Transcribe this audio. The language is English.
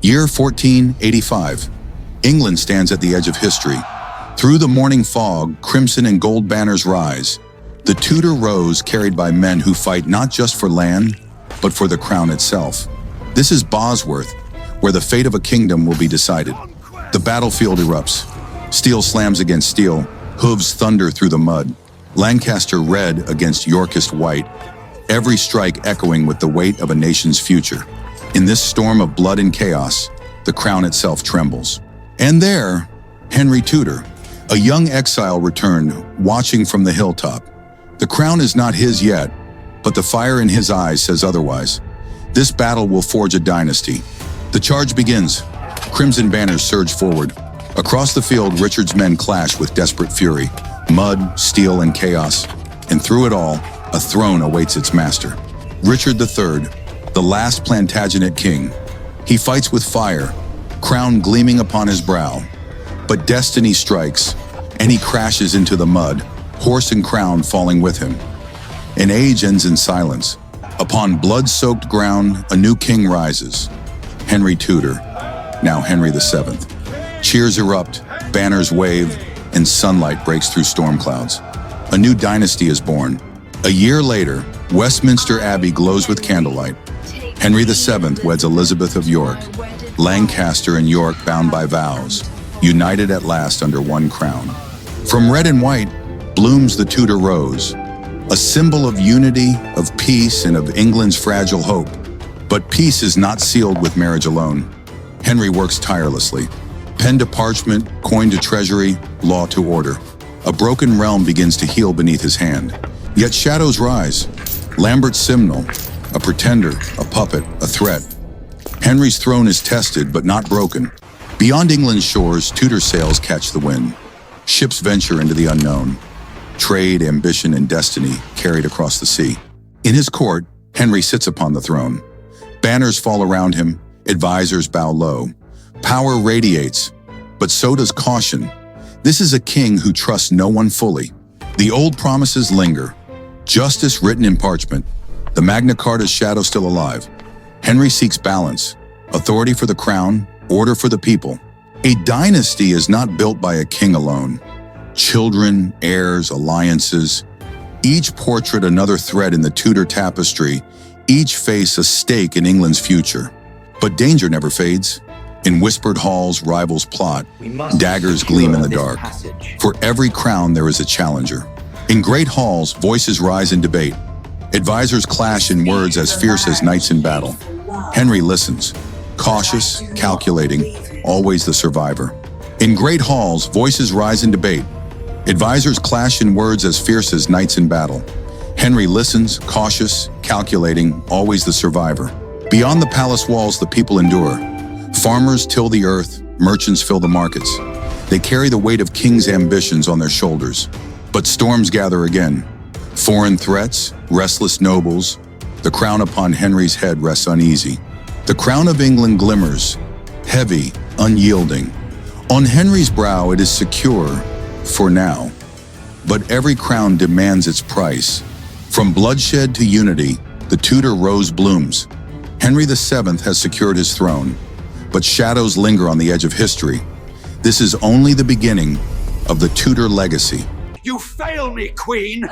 Year 1485. England stands at the edge of history. Through the morning fog, crimson and gold banners rise. The Tudor Rose carried by men who fight not just for land, but for the crown itself. This is Bosworth, where the fate of a kingdom will be decided. The battlefield erupts. Steel slams against steel, hooves thunder through the mud. Lancaster red against Yorkist white, every strike echoing with the weight of a nation's future. In this storm of blood and chaos, the crown itself trembles. And there, Henry Tudor, a young exile returned, watching from the hilltop. The crown is not his yet, but the fire in his eyes says otherwise. This battle will forge a dynasty. The charge begins. Crimson banners surge forward. Across the field, Richard's men clash with desperate fury. Mud, steel, and chaos. And through it all, a throne awaits its master. Richard III, the last Plantagenet king. He fights with fire, crown gleaming upon his brow. But destiny strikes, and he crashes into the mud, horse and crown falling with him. An age ends in silence. Upon blood-soaked ground, a new king rises. Henry Tudor, now Henry VII. Cheers erupt, banners wave, and sunlight breaks through storm clouds. A new dynasty is born. A year later, Westminster Abbey glows with candlelight. Henry VII weds Elizabeth of York. Lancaster and York bound by vows, united at last under one crown. From red and white blooms the Tudor Rose, a symbol of unity, of peace, and of England's fragile hope. But peace is not sealed with marriage alone. Henry works tirelessly. Pen to parchment, coin to treasury, law to order. A broken realm begins to heal beneath his hand. Yet shadows rise. Lambert Simnel, a pretender, a puppet, a threat. Henry's throne is tested but not broken. Beyond England's shores, Tudor sails catch the wind. Ships venture into the unknown. Trade, ambition, and destiny carried across the sea. In his court, Henry sits upon the throne. Banners fall around him, advisors bow low. Power radiates, but so does caution. This is a king who trusts no one fully. The old promises linger. Justice written in parchment. The Magna Carta's shadow still alive. Henry seeks balance. Authority for the crown, order for the people. A dynasty is not built by a king alone. Children, heirs, alliances. Each portrait another thread in the Tudor tapestry. Each face a stake in England's future. But danger never fades. In whispered halls, rivals plot. Daggers gleam in the dark. For every crown there is a challenger. In great halls, voices rise in debate. Advisors clash in words as fierce as knights in battle. Henry listens, cautious, calculating, always the survivor. In great halls, voices rise in debate. Advisors clash in words as fierce as knights in battle. Henry listens, cautious, calculating, always the survivor. Beyond the palace walls, the people endure. Farmers till the earth, merchants fill the markets. They carry the weight of king's ambitions on their shoulders. But storms gather again. Foreign threats, restless nobles. The crown upon Henry's head rests uneasy. The crown of England glimmers, heavy, unyielding. On Henry's brow it is secure, for now. But every crown demands its price. From bloodshed to unity, the Tudor Rose blooms. Henry VII has secured his throne, but shadows linger on the edge of history. This is only the beginning of the Tudor legacy. You fail me, Queen!